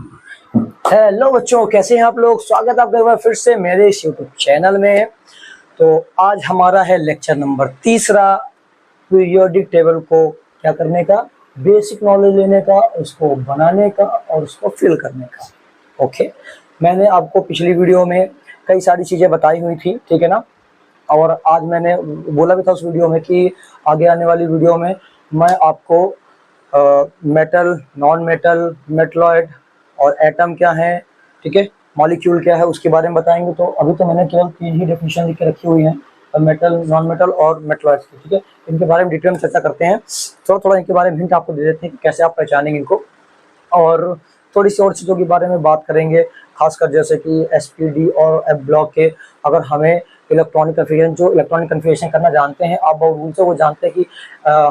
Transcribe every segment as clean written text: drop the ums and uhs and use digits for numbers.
Hello बच्चों, कैसे हैं आप लोग। स्वागत है आपका एक बार फिर से मेरे इस यूट्यूब चैनल में। तो आज हमारा है लेक्चर नंबर तीसरा, पीरियोडिक टेबल को क्या करने का, बेसिक नॉलेज लेने का, उसको बनाने का और उसको फिल करने का। ओके, मैंने आपको पिछली वीडियो में कई सारी चीज़ें बताई हुई थी, ठीक है ना। और आज मैंने बोला भी था उस वीडियो में कि आगे आने वाली वीडियो में मैं आपको मेटल, नॉन मेटल, मेटलॉइड और एटम क्या है, ठीक है, मॉलिक्यूल क्या है, उसके बारे में बताएंगे। तो अभी तो मैंने केवल 3 ही डेफिनेशन लिख के रखी हुई है, मेटल, नॉन मेटल और मेटलॉइड की, ठीक है। इनके बारे में डिटेल में चर्चा करते हैं। थोड़ा थोड़ा इनके बारे में हिंट आपको दे देते हैं कि कैसे आप पहचानेंगे इनको, और थोड़ी सी और चीज़ों के बारे में बात करेंगे, खासकर जैसे कि एसपीडी और एफ ब्लॉक के। अगर हमें इलेक्ट्रॉनिक कन्फिगरेशन करना जानते हैं, आप बहुत रूल से वो जानते हैं कि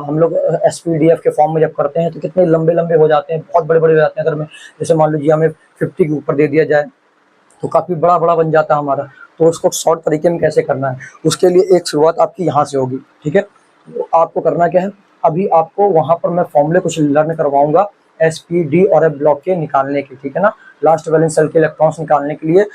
हम लोग एसपीडीएफ के फॉर्म में जब करते हैं तो कितने लंबे लंबे हो जाते हैं, बहुत बड़े बड़े हो जाते हैं। अगर मैं जैसे मान लीजिए हमें 50 के ऊपर दे दिया जाए तो काफ़ी बड़ा बड़ा बन जाता है हमारा। तो उसको शॉर्ट तरीके में कैसे करना है, उसके लिए एक शुरुआत आपकी यहाँ से होगी, ठीक है। तो आपको करना क्या है, अभी आपको वहाँ पर मैं फॉर्मूले कुछ लर्न करवाऊंगा एस पी डी और एफ ब्लॉक के निकालने के, ठीक है ना। लास्ट वैलेंस शेल के इलेक्ट्रॉन्स निकालने के लिए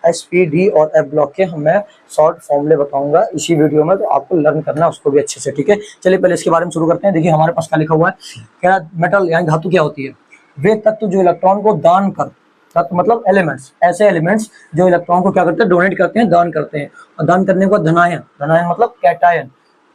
एस पी डी और एफ ब्लॉक के मैं शॉर्ट फॉर्मूले बताऊंगा इसी वीडियो में। तो आपको लर्न करना है उसको भी अच्छे से, ठीक है। चलिए पहले इसके बारे में शुरू करते हैं। देखिए हमारे पास क्या लिखा हुआ है, क्या मेटल यानी धातु क्या होती है, वे तत्व जो इलेक्ट्रॉन को दान कर, तत्व मतलब एलिमेंट्स, ऐसे एलिमेंट्स जो इलेक्ट्रॉन को क्या करते हैं, डोनेट करते हैं, दान करते हैं। और दान करने के बाद धनायन, धनायन मतलब कैटायन,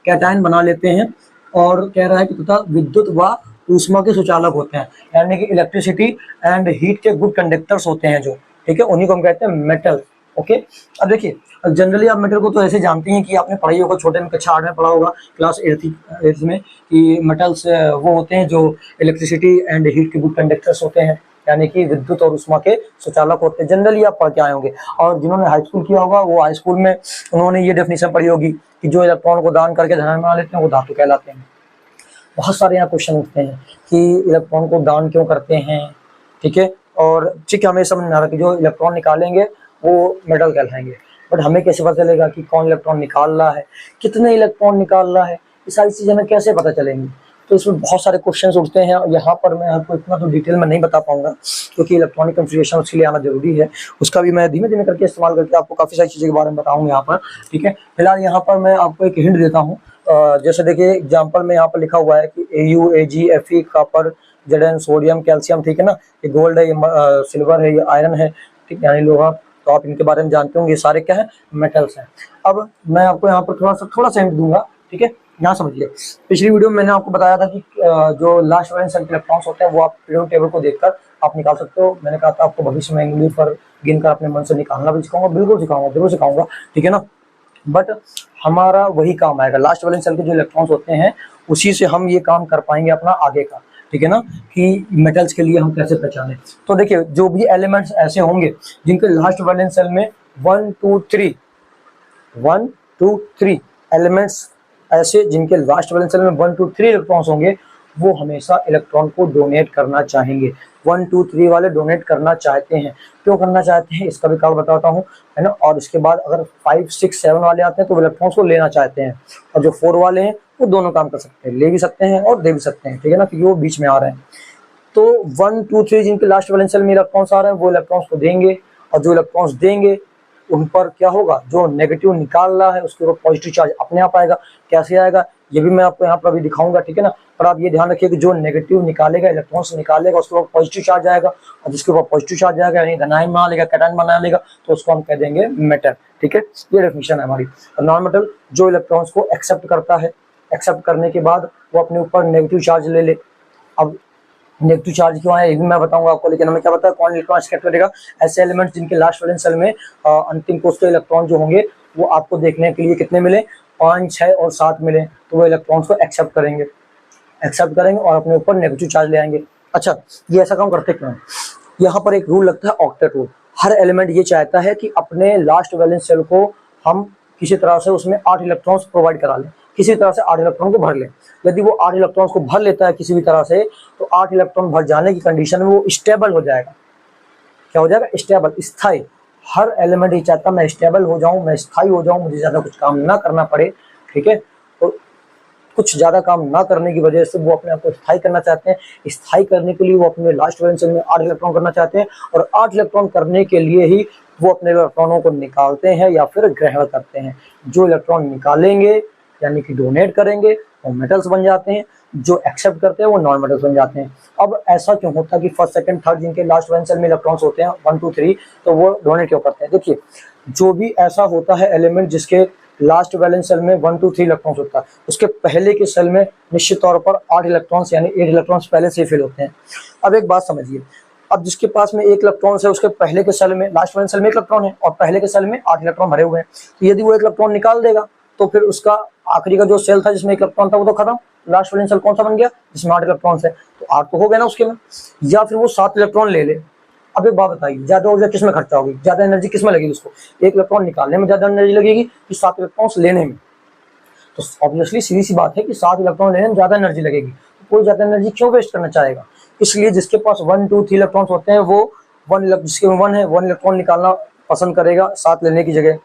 कैटायन बना लेते हैं। और कह रहा है कि तथा विद्युत व ऊष्मा के सुचालक होते हैं, यानी कि इलेक्ट्रिसिटी एंड हीट के गुड कंडक्टर्स होते हैं जो, ठीक है, उन्हीं को हम कहते हैं मेटल। ओके, अब देखिए जनरली आप मेटल को तो ऐसे जानते हैं कि आपने पढ़ाई होगा, छोटे में कक्षा 8 में पढ़ा होगा, क्लास 8 में, कि मेटल्स वो होते हैं जो इलेक्ट्रिसिटी एंड हीट के गुड कंडक्टर्स होते हैं, यानी कि विद्युत और ऊष्मा के सुचालक होते हैं। जनरली आप पढ़ के आए होंगे, और जिन्होंने हाई स्कूल किया होगा वो हाई स्कूल में उन्होंने ये डेफिनेशन पढ़ी होगी कि जो इलेक्ट्रॉन को दान करके धन बना लेते हैं वो धातु कहलाते हैं। बहुत सारे यहाँ क्वेश्चन उठते हैं कि इलेक्ट्रॉन को दान क्यों करते हैं, ठीक है। और ठीक है, हमें समझ में आ रहा है कि जो इलेक्ट्रॉन निकालेंगे वो मेटल कहलाएंगे, बट हमें कैसे पता चलेगा कि कौन इलेक्ट्रॉन निकाल रहा है, कितने इलेक्ट्रॉन निकाल रहा है, ये सारी चीज़ें हमें कैसे पता चलेंगी। तो इसमें बहुत सारे क्वेश्चंस उठते हैं। यहाँ पर मैं आपको इतना तो डिटेल में नहीं बता पाऊंगा, क्योंकि इलेक्ट्रॉनिक कन्फिगरेशन उसके लिए आना जरूरी है। उसका भी मैं धीमे धीमे करके इस्तेमाल करके आपको काफ़ी सारी चीज़ों के बारे में बताऊंगा यहाँ पर, ठीक है। फिलहाल यहाँ पर मैं आपको एक हिंट देता हूँ। जैसे देखिए एग्जाम्पल में यहाँ पर लिखा हुआ है कि AU, AG, Fe, copper, Zn, sodium, calcium, ठीक है ना। ये गोल्ड है, ये सिल्वर है, ये आयरन है, ठीक, यानी लोहा। तो आप इनके बारे में जानते होंगे, ये सारे क्या है, मेटल्स हैं। अब मैं आपको यहाँ पर थोड़ा सा हिंट दूंगा, ठीक है। यहाँ समझिए, पिछली वीडियो में मैंने आपको बताया था कि जो लास्ट वैलेंस शेल के इलेक्ट्रॉन्स होते हैं वो आप पीरियोडिक टेबल को देखकर आप निकाल सकते हो। मैंने कहा था आपको भविष्य में इंग्लिश पर गिनकर अपने मन से निकालना भी सिखाऊंगा, बिल्कुल सिखाऊंगा, जरूर सिखाऊंगा, ठीक है ना। बट हमारा वही काम आएगा, लास्ट वैलेंस शेल के जो इलेक्ट्रॉन्स होते हैं उसी से हम ये काम कर पाएंगे अपना आगे का, ठीक है ना, कि मेटल्स के लिए हम कैसे पहचाने। तो देखिए जो भी एलिमेंट्स ऐसे होंगे जिनके लास्ट वैलेंस शेल में 1 2 3 एलिमेंट्स, ऐसे जिनके लास्ट वैलेंस शेल में 1 2 3 इलेक्ट्रॉन्स होंगे, वो हमेशा इलेक्ट्रॉन को डोनेट करना चाहेंगे। 1 2 3 वाले डोनेट करना चाहते हैं। क्यों करना चाहते हैं इसका भी कारण बताता हूँ, है ना। और इसके बाद अगर 5 6 7 वाले आते हैं तो इलेक्ट्रॉन्स को लेना चाहते हैं, और जो 4 वाले हैं वो दोनों काम कर सकते हैं, ले भी सकते हैं और दे भी सकते हैं, ठीक है ना, क्योंकि वो बीच में आ रहे हैं। तो 1 2 3 जिनके लास्ट वैलेंस शेल में इलेक्ट्रॉन्स आ रहे हैं वो इलेक्ट्रॉन्स को देंगे, और जो इलेक्ट्रॉन्स देंगे उन पर क्या होगा, जो नेगेटिव निकाल रहा है उसके ऊपर पॉजिटिव चार्ज अपने आप आएगा। कैसे आएगा ये भी मैं आपको यहाँ पर अभी दिखाऊंगा, ठीक है ना। पर आप ये ध्यान रखिए कि जो नेगेटिव निकालेगा, इलेक्ट्रॉन्स निकालेगा, उसके ऊपर पॉजिटिव चार्ज आएगा, और जिसके ऊपर पॉजिटिव चार्ज आएगा यानी धनायन बना लेगा, कैटायन बना लेगा, तो उसको हम कह देंगे मेटल, ठीक है। ये डेफिनेशन है हमारी। नॉन मेटल जो इलेक्ट्रॉन्स को एक्सेप्ट करता है, एक्सेप्ट करने के बाद वो अपने ऊपर नेगेटिव चार्ज ले ले। अब नेगेटिव चार्ज क्यों है ये भी मैं बताऊंगा आपको, लेकिन हमें क्या पता है कौन इलेक्ट्रॉन एक्सेप्ट करेगा। ऐसे एलिमेंट्स जिनके लास्ट वैलेंस शेल में अंतिम कोष के इलेक्ट्रॉन जो होंगे वो आपको देखने के लिए कितने मिले, 5 6 और 7 मिले, तो वो इलेक्ट्रॉन्स को एक्सेप्ट करेंगे, और अपने ऊपर नेगेटिव चार्ज ले आएंगे। अच्छा, ये ऐसा काम करते क्यों, यहाँ पर एक रूल लगता है, ऑक्टेट रूल। हर एलिमेंट ये चाहता है कि अपने लास्ट वैलेंस शेल को हम किसी तरह से उसमें 8 इलेक्ट्रॉन्स प्रोवाइड करा लें, किसी तरह से 8 इलेक्ट्रॉन को भर लें। यदि वो 8 इलेक्ट्रॉन्स को भर लेता है किसी भी तरह से, तो 8 इलेक्ट्रॉन भर जाने की कंडीशन में वो स्टेबल हो जाएगा। क्या हो जाएगा, स्टेबल, स्थायी। हर एलिमेंट ये चाहता है मैं स्टेबल हो जाऊं, मैं स्थायी हो जाऊं, मुझे ज़्यादा कुछ काम ना करना पड़े, ठीक है। तो कुछ ज़्यादा काम ना करने की वजह से वो अपने आप को स्थायी करना चाहते हैं। स्थायी करने के लिए वो अपने लास्ट वैलेंस शेल में 8 इलेक्ट्रॉन करना चाहते हैं, और 8 इलेक्ट्रॉन करने के लिए ही वो अपने इलेक्ट्रॉनों को निकालते हैं या फिर ग्रहण करते हैं। जो इलेक्ट्रॉन निकालेंगे यानी कि डोनेट करेंगे वो मेटल्स बन जाते हैं, जो एक्सेप्ट करते हैं वो नॉन मेटल्स बन जाते हैं। अब ऐसा क्यों होता है कि फर्स्ट सेकंड थर्ड जिनके लास्ट वैलेंस शेल में इलेक्ट्रॉन्स होते हैं 1 2 3, तो वो डोनेट क्यों करते हैं? देखिए, जो भी ऐसा होता है एलिमेंट जिसके लास्ट वैलेंस शेल में 1 2 3 इलेक्ट्रॉन्स होता है, उसके पहले के सेल में निश्चित तौर पर 8 इलेक्ट्रॉन्स यानी 8 इलेक्ट्रॉन्स पहले से फिल होते हैं। अब एक बात समझिए, अब जिसके पास में 1 इलेक्ट्रॉन है उसके पहले के सेल में लास्ट वैलेंस शेल में 1 इलेक्ट्रॉन है और पहले के सेल में 8 इलेक्ट्रॉन भरे हुए हैं, तो यदि वो 1 इलेक्ट्रॉन निकाल देगा तो फिर उसका आखिरी का जो सेल था जिसमें 1 इलेक्ट्रॉन था वो तो खत्म। लास्ट वैलेंस शेल कौन सा बन गया? जिसमें 8 इलेक्ट्रॉन है, तो 8 तो हो गया ना उसके में। या फिर वो 7 इलेक्ट्रॉन ले ले। अब एक बात बताइए, ज्यादा ऊर्जा किस में खर्चा होगी, ज्यादा एनर्जी किस में लगेगी? उसको 1 इलेक्ट्रॉन निकालने में ज्यादा एनर्जी लगेगी कि 7 इलेक्ट्रॉन्स लेने में? तो ऑब्वियसली सीधी सी बात है कि 7 इलेक्ट्रॉन लेने में ज्यादा एनर्जी लगेगी। तो कोई ज्यादा एनर्जी क्यों वेस्ट करना चाहेगा? इसलिए जिसके पास 1 2 3 इलेक्ट्रॉन्स होते हैं वो जिसके में 1 है 1 इलेक्ट्रॉन निकालना पसंद करेगा 7 लेने की जगह।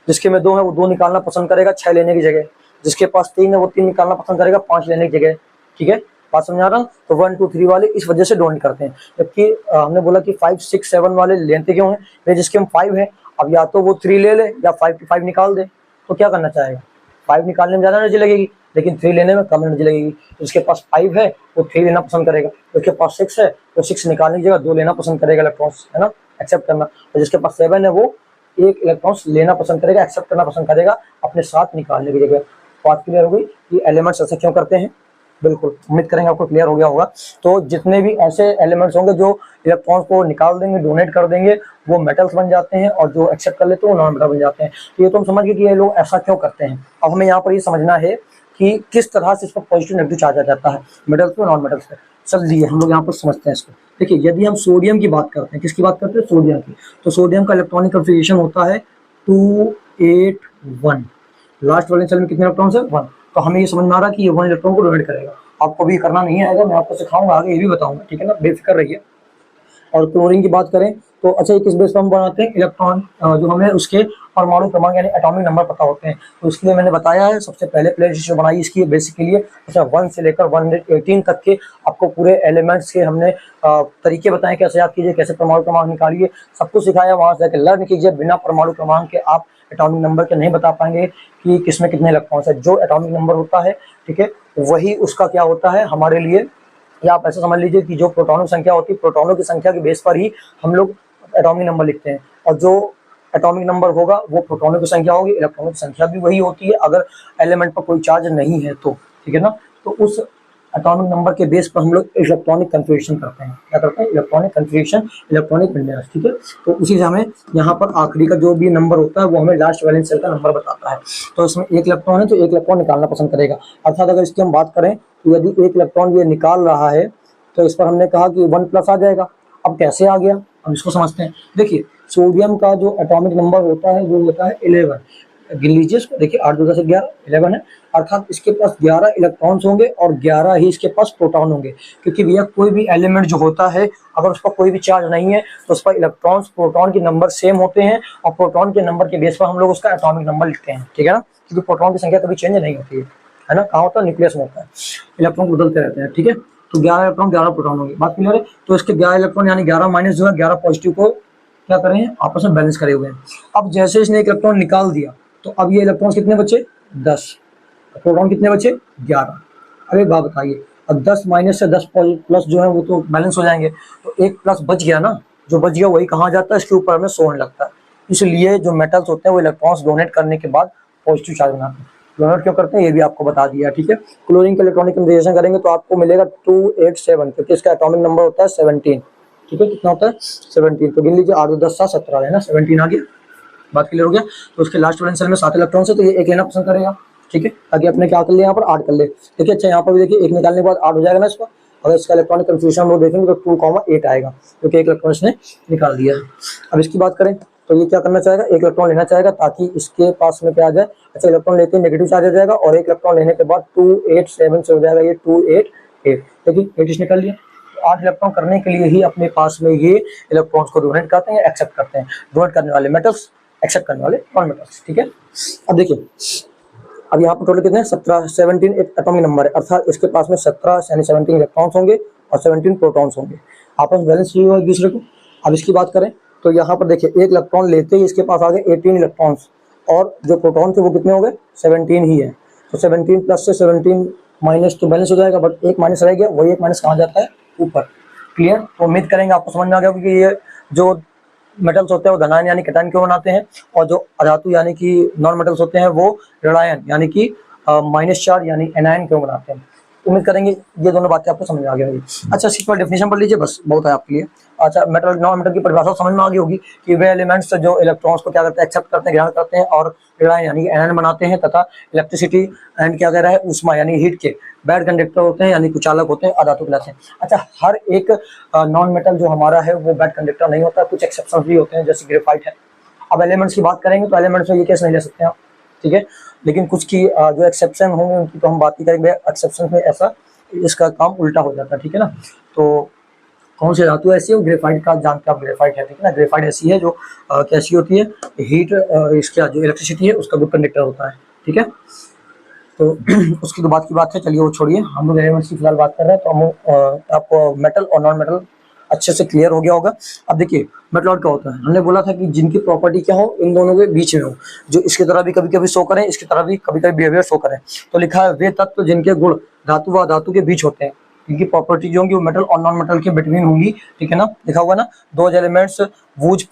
जिसके में 2 है वो 2 निकालना पसंद करेगा 6 लेने की जगह। जिसके पास 3 है वो 3 निकालना पसंद करेगा 5 लेने की जगह। ठीक है, बात समझा रहा हूँ? तो 1 2 3 वाले इस वजह से डोनेट करते हैं। जबकि हमने बोला कि 5 6 7 वाले लेते क्यों हैं? वे जिसके में 5 है, अब या तो वो 3 ले ले या 5 की 5 निकाल दे। तो क्या करना चाहेगा? 5 निकालने में ज्यादा एनर्जी लगेगी लेकिन 3 लेने में कम एनर्जी लगेगी। जिसके पास 5 है वो 3 लेना पसंद करेगा, जिसके पास 6 है वो 6 निकालने की जगह 2 लेना पसंद करेगा इलेक्ट्रॉन्स, है ना, एक्सेप्ट करना। और जिसके पास 7 है वो 1 इलेक्ट्रॉन्स लेना पसंद करेगा, एक्सेप्ट करना पसंद करेगा अपने 7 निकालने की जगह। बात क्लियर हो गई? ये एलिमेंट्स ऐसे क्यों करते हैं? बिल्कुल, उम्मीद करेंगे आपको क्लियर हो गया होगा। तो जितने भी ऐसे एलिमेंट्स होंगे जो इलेक्ट्रॉन्स को निकाल देंगे, डोनेट कर देंगे, वो मेटल्स बन जाते हैं, और जो एक्सेप्ट कर लेते हैं वो नॉन मेटल बन जाते हैं। तो ये तो हम समझ गए कि ये लोग ऐसा क्यों करते हैं। अब हमें यहाँ पर ये समझना है कि किस तरह से इस पर पॉजिटिव नेगेटिव चार्ज आ जाता है मेटल्स पे नॉन मेटल्स पे। चलिए हम लोग यहाँ पर समझते हैं इसको। देखिए, यदि हम सोडियम की बात करते हैं, किसकी बात करते हैं? सोडियम की। तो सोडियम का इलेक्ट्रॉनिक कन्फिगरेशन होता है 2 8 1। लास्ट वैलेंस शेल में कितने इलेक्ट्रॉन्स है? 1। तो हमें ये समझ में आ रहा है कि ये 1 इलेक्ट्रॉन को डोनेट करेगा। आपको भी करना नहीं आएगा, मैं आपको सिखाऊंगा आगे, ये भी बताऊंगा, ठीक है ना, बेफिक्र रहिए। और क्लोरीन की बात करें तो अच्छा, ये किस बेस पर हम बनाते हैं? इलेक्ट्रॉन जो हमें उसके परमाणु क्रमांक यानी एटॉमिक नंबर पता होते हैं, तो इसके लिए मैंने बताया है सबसे पहले प्लेलिस्ट जो बनाई इसकी बेसिक के लिए। अच्छा, 1 से लेकर 118 तक के आपको पूरे एलिमेंट्स के हमने तरीके बताए, कैसे याद कीजिए, कैसे परमाणु क्रमांक निकालिए, सब कुछ सिखाया। वहां से जाकर लर्न कीजिए। बिना परमाणु क्रमांक के आप एटॉमिक नंबर के नहीं बता पाएंगे कि किसमें कितने इलेक्ट्रॉन्स है। जो एटॉमिक नंबर होता है, ठीक है, वही उसका क्या होता है हमारे लिए, या आप ऐसा समझ लीजिए कि जो प्रोटॉनों की संख्या होती है, प्रोटॉनों की संख्या के बेस पर ही हम लोग एटॉमिक नंबर लिखते हैं। और जो एटॉमिक नंबर होगा वो प्रोटॉनों की संख्या होगी, इलेक्ट्रॉनों की संख्या भी वही होती है अगर एलिमेंट पर कोई चार्ज नहीं है तो, ठीक है ना। तो उस एटॉमिक नंबर के बेस पर हम लोग इलेक्ट्रॉनिक कन्फिगरेशन करते हैं। क्या करते हैं? इलेक्ट्रॉनिक कन्फिगरेशन, इलेक्ट्रॉनिक विन्यास, ठीक है। तो उसी से हमें यहाँ पर आखिरी का जो भी नंबर होता है वो हमें लास्ट वैलेंस शेल का नंबर बताता है। तो इसमें 1 इलेक्ट्रॉन है तो 1 इलेक्ट्रॉन निकालना पसंद करेगा। अर्थात अगर इसकी हम बात करें तो यदि 1 इलेक्ट्रॉन ये निकाल रहा है तो इस पर हमने कहा कि 1+ आ जाएगा। अब कैसे आ गया, हम इसको समझते हैं। देखिए, सोडियम का जो एटॉमिक नंबर होता है वो होता है 11। गिन लीजिए इसको, देखिए 8 2 10 11, 11 है। अर्थात इसके पास 11 इलेक्ट्रॉन्स होंगे और 11 ही इसके पास प्रोटॉन होंगे, क्योंकि भैया कोई भी एलिमेंट जो होता है अगर उस पर कोई भी चार्ज नहीं है तो उस पर इलेक्ट्रॉन्स प्रोटॉन के नंबर सेम होते हैं, और प्रोटॉन के नंबर के बेस पर हम लोग उसका एटॉमिक नंबर लिखते हैं, ठीक है ना। क्योंकि प्रोटॉन की संख्या कभी चेंज नहीं होती है ना। कहाँ होता है? न्यूक्लियस में होता है, इलेक्ट्रॉन बदलते रहते हैं, ठीक है। तो 11 इलेक्ट्रॉन 11 प्रोटॉन होंगे, बात क्लियर है। तो इसके 11 इलेक्ट्रॉन यानी 11 माइनस जो है 11 पॉजिटिव को क्या करें हैं, आपस में बैलेंस करे हुए हैं। अब जैसे इसने 1 इलेक्ट्रॉन निकाल दिया तो अब ये इलेक्ट्रॉन कितने बचे? 10। प्रोटॉन कितने बचे? 11। अब एक बात बताइए, अब 10 माइनस से 10 प्लस जो है वो तो बैलेंस हो जाएंगे, तो 1 प्लस बच गया ना, जो बच गया वही कहाँ जाता है? इसके ऊपर हमें सोने लगता है। इसलिए जो मेटल्स होते हैं वो इलेक्ट्रॉन्स डोनेट करने के बाद पॉजिटिव चार्ज बनाते हैं। डोनेट क्यों करते हैं ये भी आपको बता दिया, ठीक है। क्लोरीन का इलेक्ट्रॉनिक कन्फिगरेशन करेंगे तो आपको मिलेगा 287, क्योंकि इसका एटॉमिक नंबर होता है 17, ठीक है। कितना होता है? 17। तो गिन लीजिए, 8 10 7 17 है ना, 17 आ गया। बात क्लियर हो गया। तो उसके लास्ट वैलेंस शेल में 7 इलेक्ट्रॉन है तो ये 1 लेना पसंद करेगा, ठीक है, ताकि अपने क्या कर ले यहाँ पर 8 कर ले। देखिए, अच्छा यहाँ पर भी देखिए 1 निकालने के बाद 8 हो जाएगा ना इसका। अगर इसका इलेक्ट्रॉनिक कन्फिगरेशन हम लोग देखेंगे तो 2,8 आएगा, क्योंकि 1 इलेक्ट्रॉन इसने निकाल दिया है। अब इसकी बात करें तो ये क्या करना चाहेगा? 1 इलेक्ट्रॉन लेना चाहेगा ताकि इसके पास में क्या आ जाए। अच्छा, इलेक्ट्रॉन लेते ही नेगेटिव चार्ज आ जाएगा, और 1 इलेक्ट्रॉन लेने के बाद 287 से हो जाएगा ये 288। देखिए 8 इसने कर लिया। 8 इलेक्ट्रॉन करने के लिए ही अपने पास में ये इलेक्ट्रॉन्स को डोनेट करते हैं, एक्सेप्ट करते हैं। डोनेट करने वाले मेटल्स, एक्सेप्ट करने वाले नॉन मेटल्स, ठीक है। अब देखिए, अब यहाँ पर टोटल कितने 17 एक एटॉमिक नंबर है, अर्थात इसके पास में 17 यानी 17 इलेक्ट्रॉन्स होंगे और 17 प्रोटॉन्स होंगे, आपस में बैलेंस हुआ एक दूसरे को। अब इसकी बात करें तो यहाँ पर देखिए एक इलेक्ट्रॉन लेते ही इसके पास आ गए 18 इलेक्ट्रॉन्स, और जो प्रोटॉन थे वो कितने हो गए 17 ही है। तो 17 प्लस से 17 माइनस तो बैलेंस हो जाएगा, बट एक माइनस रह गया, वही एक माइनस कहाँ जाता है ऊपर। क्लियर। तो उम्मीद करेंगे आपको समझ में आ गया, क्योंकि ये जो मेटल्स होते हैं वो धनायन यानी कैटायन क्यों बनाते हैं, और जो अधातु यानी कि नॉन मेटल्स होते हैं वो ऋणायन यानी कि माइनस चार्ज यानी एनायन क्यों बनाते हैं। उम्मीद करेंगे ये दोनों बातें आपको समझ में आ गई होगी। अच्छा, इसकी पर डेफिनेशन पढ़ लीजिए, बस बहुत है आपके लिए। अच्छा, मेटल नॉन मेटल की परिभाषा समझ में आ गई होगी कि वे एलिमेंट्स जो इलेक्ट्रॉन्स को क्या करते हैं, एक्सेप्ट करते हैं, ग्रहण करते हैं और ऋणायन यानी कि एनायन बनाते हैं, तथा इलेक्ट्रिसिटी एंड क्या कह रहा है ऊष्मा यानी हीट के बैड कंडक्टर होते हैं यानी कुचालक होते हैं, अधातु कहलाते हैं। अच्छा, हर एक नॉन मेटल जो हमारा है वो बैड कंडक्टर नहीं होता, कुछ एक्सेप्शन भी होते हैं जैसे ग्रेफाइट है। अब एलिमेंट्स की बात करेंगे तो एलिमेंट्स में ये केस नहीं ले सकते आप, ठीक है, लेकिन कुछ की जो एक्सेप्शन होंगे उनकी तो हम बात ही करेंगे। एक्सेप्शन में ऐसा इसका काम उल्टा हो जाता है, ठीक है ना। तो कौन सी धातु ऐसी है, ग्रेफाइट का जानते हैं आप, ग्रेफाइट है, ठीक है ना। ग्रेफाइट ऐसी है जो कैसी होती है, हीट इसका जो इलेक्ट्रिसिटी है उसका गुड कंडक्टर होता है, ठीक है। तो उसकी तो बात की बात है, चलिए वो छोड़िए, हम लोग एलिमेंट्स की फिलहाल बात कर रहे हैं। तो हम आपको मेटल और नॉन मेटल अच्छे से क्लियर हो गया होगा। अब देखिए मेटल क्या होता है, हमने बोला था कि जिनकी प्रॉपर्टी क्या हो इन दोनों के बीच में हो, जो इसकी तरह भी कभी कभी शो करें, इसकी तरह भी कभी कभी बिहेवियर शो करें। तो लिखा है वे तत्व जिनके गुण धातु व धातु के बीच होते हैं, इनकी प्रॉपर्टी जो होंगी वो मेटल और नॉन मेटल के बिटवीन होंगी, ठीक है ना। लिखा हुआ ना, those elements whose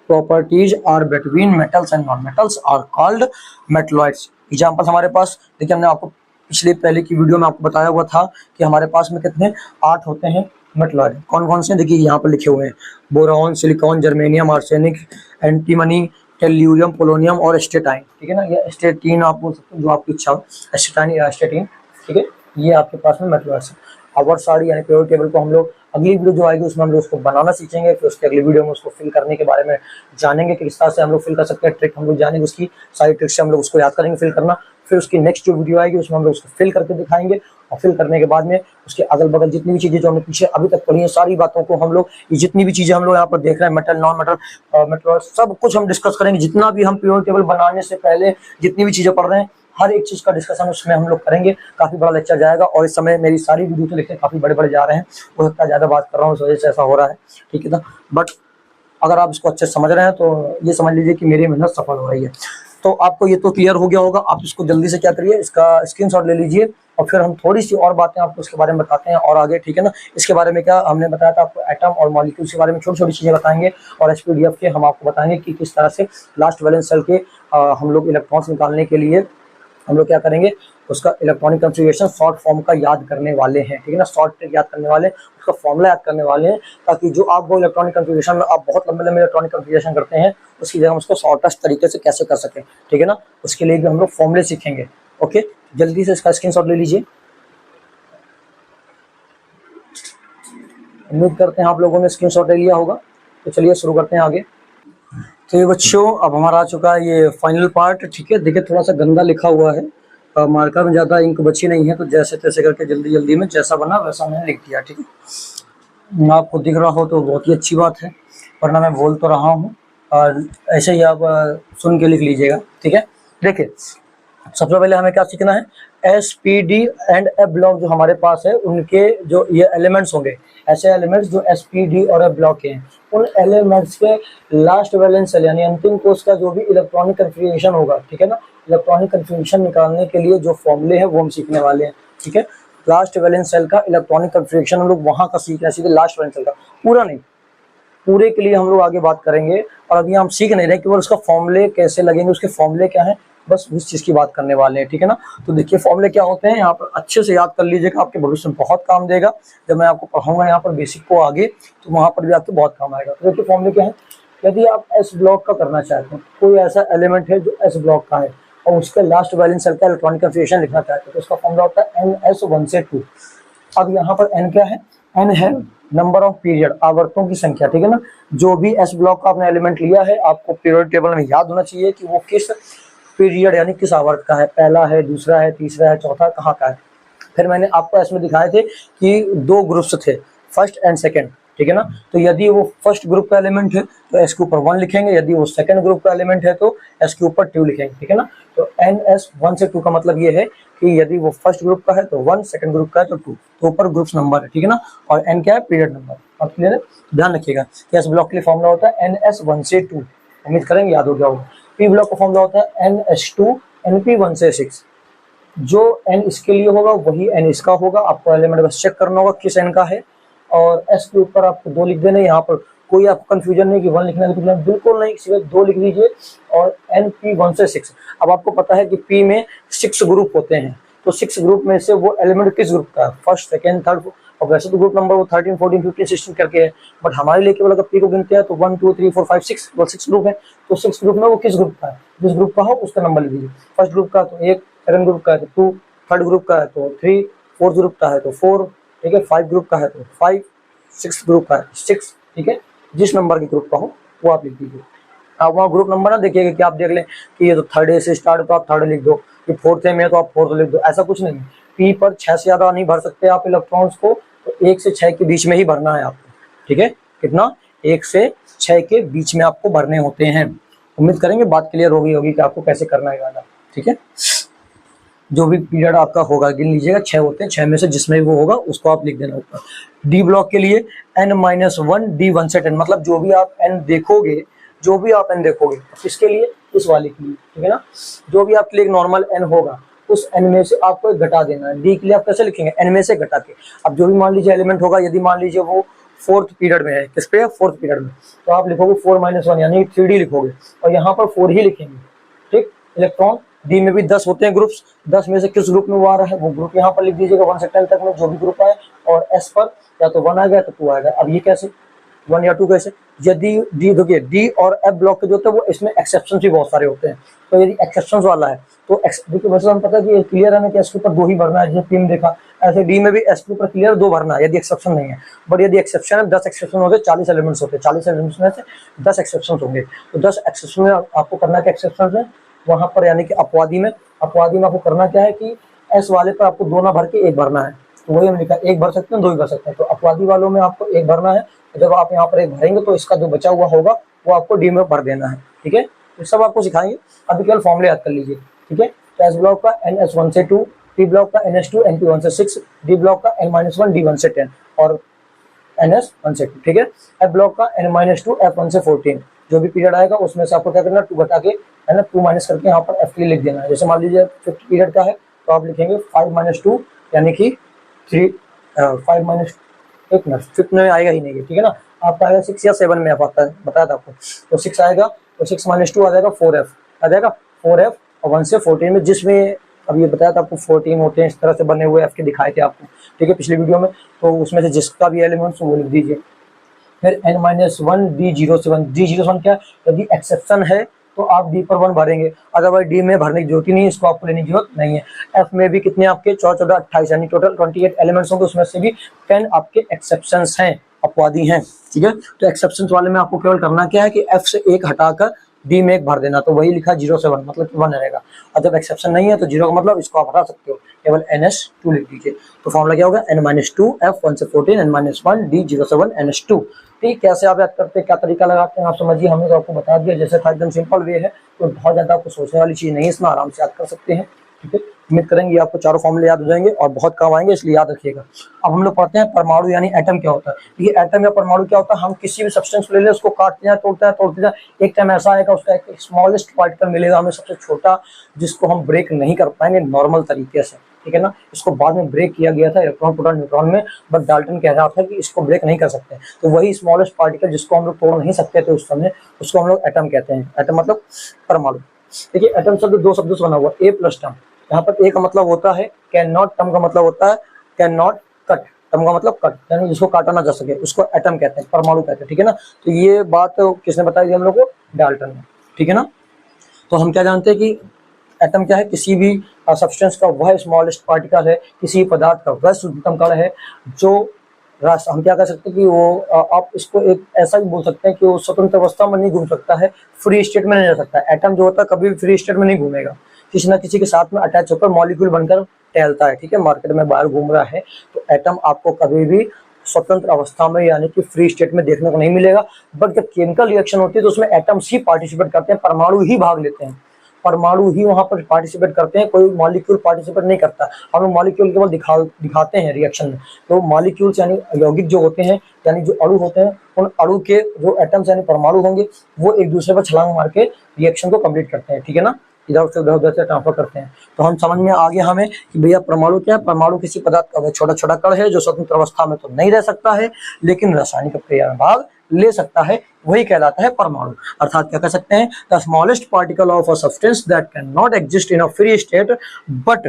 properties are between metals and non metals are called metalloids. Examples हमारे पास देखिए, हमने आपको पिछले पहले की वीडियो में आपको बताया हुआ था कि हमारे पास में कितने 8 होते हैं मेटलॉइड। कौन कौन से देखिए यहाँ पर लिखे हुए हैं, boron, silicon, germanium, arsenic, antimony, tellurium, polonium और एस्टेटाइन, ठीक है ना। ये एस्टेटीन आप बोल सकते हो, जो आपकी इच्छा हो, एस्टेटाइन या एस्टेटीन, ठीक है। ये आपके पास में मेटलॉइड्स है। अवर साड़ी यानी पीरियोडिक टेबल को हम लोग अगली वीडियो जो आएगी उसमें हम लोग उसको बनाना सीखेंगे, फिर उसके अगली वीडियो में उसको फिल करने के बारे में जानेंगे कि किस तरह से हम लोग फिल कर सकते हैं, ट्रिक हम लोग जानेंगे, उसकी सारी ट्रिक से हम लोग उसको याद करेंगे फिल करना। फिर उसकी नेक्स्ट जो वीडियो आएगी उसमें हम लोग उसको फिल करके दिखाएंगे, और फिल करने के बाद में उसके अगल बगल जितनी भी चीजें जो हमने पीछे अभी तक पढ़ी है सारी बातों को हम लोग, जितनी भी चीजें हम लोग यहाँ पर देख रहे हैं, मेटल नॉन मेटल मेटल सब कुछ हम डिस्कस करेंगे। जितना भी हम पीरियोडिक टेबल बनाने से पहले जितनी भी चीजें पढ़ रहे हैं हर एक चीज का डिस्कशन उसमें हम लोग करेंगे। काफी बड़ा लेक्चर जाएगा, और इस समय मेरी सारी वीडियो तो लिखते काफी बड़े बड़े जा रहे हैं, हो सकता है ज्यादा बात कर रहा हूँ इस वजह से ऐसा हो रहा है, ठीक है ना। बट अगर आप इसको अच्छे से समझ रहे हैं तो ये समझ लीजिए कि मेरी मेहनत सफल हो रही है। तो आपको ये तो क्लियर हो गया होगा, आप इसको जल्दी से क्या करिए, इसका स्क्रीनशॉट ले लीजिए, और फिर हम थोड़ी सी और बातें आपको इसके बारे में बताते हैं और आगे, ठीक है ना। इसके बारे में क्या हमने बताया था आपको, एटम और मॉलिक्यूल्स के बारे में छोटी छोटी चीजें बताएंगे, और एसपीडीएफ के हम आपको बताएंगे कि किस तरह से लास्ट वैलेंस सेल के हम लोग इलेक्ट्रॉन्स निकालने के लिए हम लोग क्या करेंगे, उसका इलेक्ट्रॉनिक कन्फिगरेशन शॉर्ट फॉर्म का याद करने वाले हैं, ठीक है ना। शॉर्ट ट्रिक याद करने वाले हैं, उसका फॉर्मूला याद करने वाले हैं, ताकि जो आप वो इलेक्ट्रॉनिक कन्फिगरेशन में आप बहुत लंबे लंबे इलेक्ट्रॉनिक कन्फिगरेशन करते हैं उसकी जगह हम उसको शॉर्टेस्ट तरीके से कैसे कर सकें, ठीक है ना। उसके लिए भी हम लोग फॉर्मूले सीखेंगे। ओके, जल्दी से इसका स्क्रीनशॉट ले लीजिए। उम्मीद करते हैं आप लोगों ने स्क्रीनशॉट ले लिया होगा। तो चलिए शुरू करते हैं आगे। तो ये बच्चों अब हमारा आ चुका है ये फाइनल पार्ट, ठीक है। देखिए थोड़ा सा गंदा लिखा हुआ है, मार्कर में ज़्यादा इंक बची नहीं है, तो जैसे तैसे करके जल्दी जल्दी में जैसा बना वैसा मैंने लिख दिया, ठीक है। आपको दिख रहा हो तो बहुत ही अच्छी बात है, वरना मैं बोल तो रहा हूँ और ऐसे ही आप सुन के लिख लीजिएगा, ठीक है। देखिए सबसे पहले हमें क्या सीखना है, S P D and A block जो हमारे पास है उनके जो ये एलिमेंट्स होंगे, ऐसे एलिमेंट्स जो एस पी डी और ए ब्लॉक के हैं, उन एलिमेंट्स के लास्ट वैलेंस सेल यानी अंतिम कोष का जो भी इलेक्ट्रॉनिक कन्फिगरेशन होगा, ठीक है ना। इलेक्ट्रॉनिक कन्फिगरेशन निकालने के लिए जो फॉर्मूले हैं वो हम सीखने वाले हैं, ठीक है। लास्ट वैलेंस सेल का इलेक्ट्रॉनिक कन्फिगरेशन हम लोग वहां का सीख रहे हैं, सीधे लास्ट वैलेंस सेल का, पूरा नहीं, पूरे के लिए हम लोग आगे बात करेंगे। और अभी हम सीख नहीं रहे कि वो उसका फॉर्मूले कैसे लगेंगे, उसके फॉर्मूले क्या है, बस उस चीज की बात करने वाले हैं, ठीक है ना। तो देखिए फॉर्मूले क्या होते हैं यहाँ पर अच्छे से याद कर लीजिएगा, आपके भविष्य में बहुत काम देगा। जब मैं आपको पढ़ाऊंगा यहाँ पर बेसिक को आगे, तो वहां पर भी आपके बहुत काम आएगा। तो देखिए फॉर्मूले क्या है, यदि आप एस ब्लॉक का करना चाहते हैं, कोई ऐसा एलिमेंट है जो एस ब्लॉक का है और उसके लास्ट वैलेंस सेल का इलेक्ट्रॉनिक कन्फिगरेशन लिखना चाहते हैं, तो उसका फॉर्मूला होता है NS1 से 2। अब यहाँ पर n क्या है, n है नंबर ऑफ पीरियड, आवर्तों की संख्या, ठीक है ना। जो भी एस ब्लॉक का आपने एलिमेंट लिया है आपको पीरियड टेबल में याद होना चाहिए कि वो किस पीरियड यानी किस आवर्त का है, पहला है, दूसरा है, तीसरा है, चौथा कहाँ का है। फिर मैंने आपको इसमें दिखाए थे कि 2 ग्रुप्स थे, फर्स्ट एंड सेकंड, ठीक है ना। तो यदि वो फर्स्ट ग्रुप का एलिमेंट है तो एस के ऊपर 1 लिखेंगे, यदि वो सेकंड ग्रुप का एलिमेंट है तो एस के ऊपर 2 लिखेंगे, ठीक है ना। तो एन एस 1 से 2 का मतलब ये है कि यदि वो फर्स्ट ग्रुप का है तो 1, सेकंड ग्रुप का है तो 2, तो ऊपर ग्रुप्स नंबर है, ठीक है ना। और एन क्या है, पीरियड नंबर। अब क्लियर है, ध्यान रखिएगा कि एस ब्लॉक के लिए फॉर्मूला होता है एन एस 1 से 2, उम्मीद करेंगे याद हो गया होगा। पी ब्लॉक का फॉर्मूला होता है एन एस 2 एन पी 1 से 6, जो एन इसके लिए होगा वही एन इसका होगा। आपको एलिमेंट बस चेक करना होगा किस एन का है, और एस के ऊपर आपको 2 लिख देना। यहाँ पर कोई आपको कंफ्यूजन नहीं कि 1 लिखना है, बिल्कुल नहीं, सिर्फ 2 लिख लीजिए। और एन पी 1 से 6। अब आपको पता है कि पी में 6 ग्रुप होते हैं, तो 6 ग्रुप में से वो एलिमेंट किस ग्रुप का है, फर्स्ट, सेकेंड, थर्ड। और वैसे तो ग्रुप नंबर वो 13, 14, 15, 16 करके है, बट हमारे लिए केवल अगर पी को गिनते हैं तो 1, 2, 3, 4, 5, 6, वो 6 ग्रुप है। तो 6 ग्रुप में वो किस ग्रुप का है, जिस ग्रुप का हो उसका नंबर लिख दीजिए। फर्स्ट ग्रुप का तो 1, सेकंड ग्रुप का है तो 2, थर्ड ग्रुप का है तो 3, फोर्थ ग्रुप का है तो 4, ठीक है, 5 ग्रुप का है तो 5, 6 ग्रुप का है 6, ठीक है। जिस नंबर के ग्रुप का हो वो आप लिख दीजिए। आप वहाँ ग्रुप नंबर ना देखिएगा कि आप देख लें कि ये तो थर्ड ए से स्टार्ट है तो आप थर्ड लिख दो, कि फोर्थ ए में तो आप फोर्थ लिख दो, ऐसा कुछ नहीं। पी पर 6 से ज़्यादा नहीं भर सकते आप इलेक्ट्रॉन्स को, तो 1 से 6 के बीच में ही भरना है आपको, ठीक है। कितना, 1 से 6 के बीच में आपको भरने होते हैं। उम्मीद करेंगे बात क्लियर होगी कि आपको कैसे करना है गाना, ठीक है। जो भी पीरियड आपका होगा गिन लीजिएगा, 6 होते हैं, 6 में से जिसमें भी वो होगा उसको आप लिख देना ऊपर। डी ब्लॉक के लिए n-1 डी 1 से 10, मतलब जो भी आप n देखोगे, जो भी आप n देखोगे इसके लिए, इस वाले के लिए, ठीक है ना, जो भी आपके लिए नॉर्मल n होगा उस n में से आपको एक घटा देना है। डी के लिए आप कैसे लिखेंगे, n में से घटा के। अब जो भी मान लीजिए एलिमेंट होगा, यदि मान लीजिए वो फोर्थ पीरियड में है, किस पे है, फोर्थ पीरियड में, तो आप लिखोगे 4-1 यानी 3d लिखोगे, और यहाँ पर 4 ही लिखेंगे, ठीक। इलेक्ट्रॉन डी में भी 10 होते हैं ग्रुप्स, 10 में से किस ग्रुप में वो आ रहा है वो ग्रुप यहाँ पर लिख दीजिएगा 1 से 10 तक में जो भी ग्रुप आए, और एस पर या तो 1 आ गया तो 2 आएगा। अब ये कैसे, 1 या 2 कैसे, यदि डी देखिए डी और एफ ब्लॉक के जो होते हैं वो इसमें एक्सेप्शन भी बहुत सारे होते हैं, तो यदि एक्सेप्शन वाला है तो देखिए वैसे हम पता है कि क्लियर है ना कि एस के ऊपर 2 ही भरना है, जैसे पी में देखा, ऐसे डी में भी एस के ऊपर क्लियर 2 भरना है यदि एक्सेप्शन नहीं है। बट यदि एक्सेप्शन है, 10 एक्सेप्शन होते हैं, 40 एलिमेंट्स होते हैं, 40 एलिमेंट्स में से 10 एक्सेप्शन होंगे, तो 10 एक्सेप्शन में आपको करना क्या, एक्सेप्शन है वहां पर, यानी कि अपवादी में आपको करना क्या है कि एस वाले पर आपको 2 ना भर के 1 भरना है। तो वही हमने लिखा, 1 भर सकते हैं, 2 भी भर सकते हैं, तो अपवादी वालों में आपको 1 भरना है। तो जब आप यहाँ पर 1 भरेंगे तो इसका जो बचा हुआ होगा वो आपको डी में भर देना है, ठीक है। तो सब आपको सिखाएंगे, अभी केवल फॉर्मूले याद कर लीजिए, ठीक है। तो एस ब्लॉक का NS 1 से 2, पी ब्लॉक का NS 2 NP 1 से 6, डी ब्लॉक का n-1 D 1 से 10 और NS 1 से 2, ठीक है। एफ ब्लॉक का n-2 F 1 से 14, जो भी पीरियड आएगा उसमें से आपको क्या करना, 2 घटा के, है ना, 2 माइनस करके यहाँ पर एफ के लिए लिख देना है। जैसे मान लीजिए 5th पीरियड का है तो आप लिखेंगे 5-2 यानी कि 3, 5 - 1 मिनट 5th में आएगा ही नहीं, ठीक है ना। आपका आएगा 6 या 7 में, आप आता है बताया था आपको, तो 6 आएगा, तो 6 - 2 आ जाएगा 4F, आ जाएगा 4F और 1 से 14 में, जिसमें अब ये बताया था आपको 14 होते हैं इस तरह से बने हुए, एफ के दिखाए थे आपको, ठीक है, पिछली वीडियो में। तो उसमें से जिसका भी एलिमेंट्स वो लिख दीजिए। फिर n-1 D 0 से 1, D 0 से 1 क्या, यदि एक्सेप्शन है तो आप डी पर 1 भरेंगे, अदरवाइज डी में भरने की जरूरत ही नहीं है, इसको आपको लेने की जरूरत नहीं है। एफ में भी कितने आपके 14, 14, 28 यानी टोटल 28 एलिमेंट्स होंगे, उसमें से भी 10 आपके एक्सेप्शंस हैं, अपवादी हैं, ठीक है। तो एक्सेप्शंस वाले में आपको केवल करना क्या है कि एफ से 1 हटाकर डी में 1 भर देना, तो वही लिखा 0 से 1, मतलब 1 रहेगा। और जब एक्सेप्शन नहीं है तो 0 का मतलब इसको आप हटा सकते हो, केवल NS2 लिख दीजिए। तो फॉर्मूला क्या होगा, n-2 F 1 से 14 n-1 D 0 से 1 NS2। ठीक, कैसे आप याद करते हैं, क्या तरीका लगाते हैं आप समझिए, हमने तो आपको बता दिया, जैसे था एकदम सिंपल वे है, तो बहुत ज़्यादा आपको सोचने वाली चीज़ नहीं है, इसमें आराम से याद कर सकते हैं, ठीक है। उम्मीद करेंगे आपको चारों फॉर्मूले याद हो जाएंगे और बहुत काम आएंगे, इसलिए याद रखिएगा। अब हम लोग पढ़ते हैं परमाणु यानी एटम क्या होता है। ये एटम या परमाणु क्या होता है, हम किसी भी सब्सटेंस को ले लें, उसको काटते हैं, तोड़ते हैं, एक टाइम ऐसा आएगा उसका एक स्मॉलेस्ट पार्टिकल मिलेगा हमें, सबसे छोटा, जिसको हम ब्रेक नहीं कर पाएंगे नॉर्मल तरीके से, ठीक है ना। इसको बाद में ब्रेक किया गया था इलेक्ट्रॉन, प्रोटॉन, न्यूट्रॉन में, बट डाल्टन कह रहा था कि इसको ब्रेक नहीं कर सकते। तो वही स्मॉलेस्ट पार्टिकल जिसको हम लोग तोड़ नहीं सकते थे उस समय, उसको हम लोग एटम कहते हैं। एटम मतलब परमाणु। देखिए एटम शब्द 2 शब्दों से बना हुआ, ए प्लस टर्म। यहाँ पर ए का मतलब होता है कैन नॉट, टर्म का मतलब होता है कैन नॉट कट, टर्म का मतलब कट, यानी जिसको काटा ना जा सके उसको एटम कहते हैं, परमाणु कहते हैं, ठीक है ना। तो ये बात किसने बताई थी हम लोग को, डाल्टन ने, ठीक है ना। तो हम क्या जानते हैं कि एटम क्या है, किसी भी सब्सटेंस का वह स्मॉलेस्ट पार्टिकल है, किसी पदार्थ का वह शुद्धतम कण है, जो राष्ट्र, हम क्या कह सकते हैं कि वो आप इसको एक ऐसा भी बोल सकते हैं कि वो स्वतंत्र अवस्था में नहीं घूम सकता है, फ्री स्टेट में नहीं रह सकता है। एटम जो होता है कभी भी फ्री स्टेट में नहीं घूमेगा, किसी ना किसी के साथ में अटैच होकर मॉलिक्यूल बनकर टहलता है, ठीक है, मार्केट में बाहर घूम रहा है। तो एटम आपको कभी भी स्वतंत्र अवस्था में यानी कि फ्री स्टेट में देखने को नहीं मिलेगा। बट जब केमिकल रिएक्शन होती है तो उसमें एटम्स ही पार्टिसिपेट करते हैं, परमाणु ही भाग लेते हैं, परमाणु ही वहां पर पार्टिसिपेट करते हैं, कोई मॉलिक्यूल पार्टिसिपेट नहीं करता। हम लोग मॉलिक्यूल केवल दिखाते हैं रिएक्शन में। तो मॉलिक्यूल्स यानी यौगिक जो होते हैं यानी जो अणु होते हैं, उन अणु के जो एटम्स यानी परमाणु होंगे वो एक दूसरे पर छलांग मार के रिएक्शन को कंप्लीट करते हैं, ठीक है ना, इधर से उधर से ट्रांसफर करते हैं। तो हम समझ में आ गया हमें कि भैया परमाणु क्या है, परमाणु किसी पदार्थ का छोटा छोटा कण है जो स्वतंत्र अवस्था में तो नहीं रह सकता है लेकिन रासायनिक प्रक्रिया में भाग ले सकता है, वही कहलाता है परमाणु। अर्थात क्या कह सकते हैं, the smallest particle of a substance that can not exist in a free state but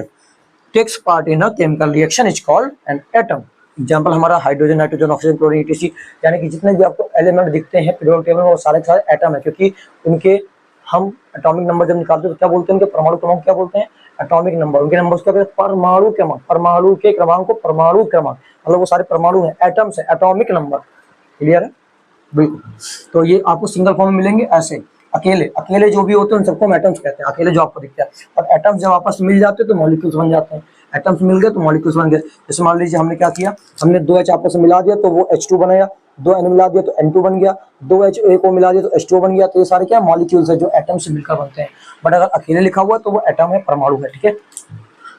takes part in a chemical reaction is called an atom. Example हमारा hydrogen, nitrogen, oxygen, chlorine, etc, यानी कि जितने भी आपको element दिखते हैं periodic table में वो सारे के सारे एटम है, क्योंकि उनके हम एटॉमिक नंबर जब निकालते हैं तो क्या बोलते हैं, उनके परमाणु क्रमांक क्या बोलते हैं, एटॉमिक नंबर। उनके नंबर्स क्या कहते हैं, परमाणु क्रमांक, परमाणु के क्रमांक को परमाणु क्रमांक, मतलब वो सारे परमाणु हैं, एटम्स है, एटॉमिक नंबर। क्लियर है, बिल्कुल। तो ये आपको सिंगल फॉर्म में मिलेंगे ऐसे, अकेले अकेले जो भी होते हैं उन सबको हम एटम्स कहते हैं, अकेले जो आपको दिखता है। और एटम्स जब आपस में मिल जाते हैं तो मॉलिक्यूल्स बन जाते हैं, एटम्स मिल गए तो मॉलिक्यूल्स बन गए। जैसे मान लीजिए हमने क्या किया, हमने 2H आपस में मिला दिया तो वो H2 बनेगा, 2N मिला दिया तो N2 बन गया, 2H को मिला दिया तो H2 बन गया। तो ये सारे क्या मॉलिक्यूल्स है जो एटम से मिलकर बनते हैं। बट अगर अकेले लिखा हुआ तो वो एटम है, परमाणु है, ठीक है।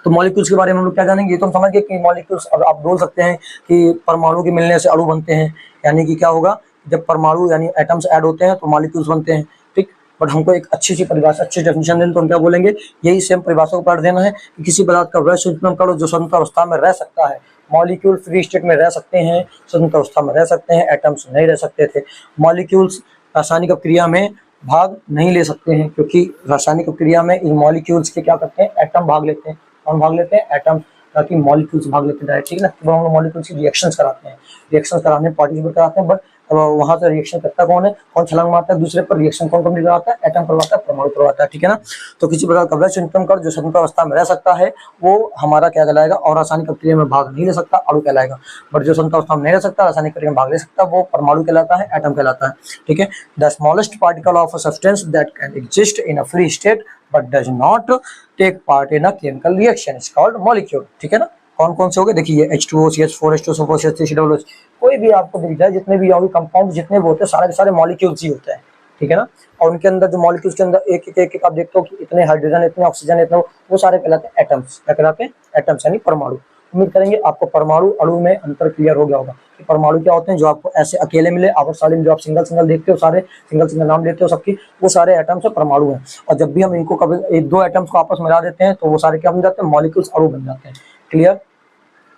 तो मॉलिक्यूल्स के बारे में हम लोग क्या जानेंगे, ये तो हम समझ गए कि मॉलिक्यूल्स, अब आप बोल सकते हैं कि परमाणु के मिलने से अणु बनते हैं, यानी कि क्या होगा, जब परमाणु यानी एटम्स ऐड होते हैं तो मॉलिक्यूल्स बनते हैं, ठीक। बट हमको एक अच्छी सी परिभाषा, अच्छी डेफिनेशन देनी तो हम क्या बोलेंगे, यही सेम परिभाषा को पढ़ देना है कि किसी पदार्थ का वह सूक्ष्म कण जो स्वतंत्र अवस्था में रह सकता है। मॉलिक्यूल फ्री स्टेट में रह सकते हैं, स्वतंत्र अवस्था में रह सकते हैं, एटम्स नहीं रह सकते थे। मॉलिक्यूल्स रासायनिक क्रिया में भाग नहीं ले सकते हैं क्योंकि रासायनिक क्रिया में इन मॉलिक्यूल्स के क्या करते हैं, एटम भाग लेते हैं। कौन भाग लेते हैं, एटम, ताकि मॉलिक्यूल्स भाग लेते हैं, ठीक है ना। तो हम लोग मॉलिक्यूल्स की रिएक्शंस कराते हैं, रिएक्शंस कराने में पार्टिसिपेट कराते हैं। बट वहां से रिएक्शन करता कौन है, कौन छलांग मारता है दूसरे पर, रिएक्शन कौन कंप्लीट करवाता है, एटम करवाता है, परमाणु करवाता है, ठीक है ना। तो किसी प्रकार का वह सूक्ष्म कण जो स्वतंत्र अवस्था में रह सकता है वो हमारा क्या कहलाएगा, और रासायनिक प्रक्रिया में भाग नहीं ले सकता, अणु कहलाएगा। बट जो स्वतंत्र अवस्था में नहीं रह सकता, रासायनिक प्रक्रिया में भाग ले सकता, वो परमाणु कहलाता है, एटम कहलाता है, ठीक है। The smallest particle of a substance that can exist in a free state but does not take part in a chemical reaction is called molecule, ठीक है ना। कौन कौन से हो गए, देखिए H2O, CH4, H2SO4, CH3, COOH, कोई भी आपको दिख जाए, जितने भी यौगिक कंपाउंड जितने भी होते हैं सारे के सारे मॉलिक्यूल्स ही होते हैं, ठीक है ना। और उनके अंदर जो मॉलिक्यूल्स के अंदर एक आप देखते हो कि इतने हाइड्रोजन, इतने ऑक्सीजन, इतने वो सारे कहलाते हैं एटम्स। क्या कहलाते हैं, एटम्स यानी परमाणु। उम्मीद करेंगे आपको परमाणु अणु में अंतर क्लियर हो गया होगा कि परमाणु क्या होते हैं, जो आपको ऐसे अकेले मिले, आवर्तसाली में जो आप सिंगल सिंगल देखते हो, सारे सिंगल सिंगल नाम लेते हो सबकी, वो सारे एटम्स है, परमाणु है। और जब भी हम इनको कभी एक दो एटम्स को आपस में मिला देते हैं तो वो सारे क्या बन जाते हैं, मॉलिक्यूल्स, अणु बन जाते हैं। क्लियर।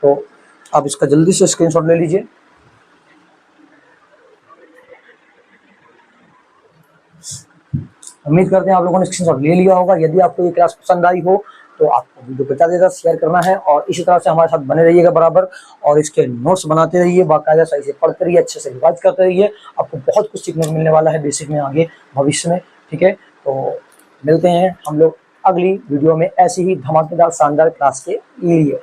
तो आप इसका जल्दी से स्क्रीनशॉट ले लीजिए। उम्मीद करते हैं आप लोगों ने स्क्रीनशॉट ले लिया होगा। यदि आपको ये क्लास पसंद आई हो तो आपको वीडियो को ज़्यादा से ज़्यादा शेयर करना है और इसी तरह से हमारे साथ बने रहिएगा बराबर, और इसके नोट्स बनाते रहिए, बाकायदा सही से पढ़ते रहिए, अच्छे से रिवाइज करते रहिए। आपको बहुत कुछ सीखने को मिलने वाला है बेसिक में आगे भविष्य में, ठीक है। तो मिलते हैं हम लोग अगली वीडियो में ऐसी ही धमाकेदार शानदार क्लास के लिए।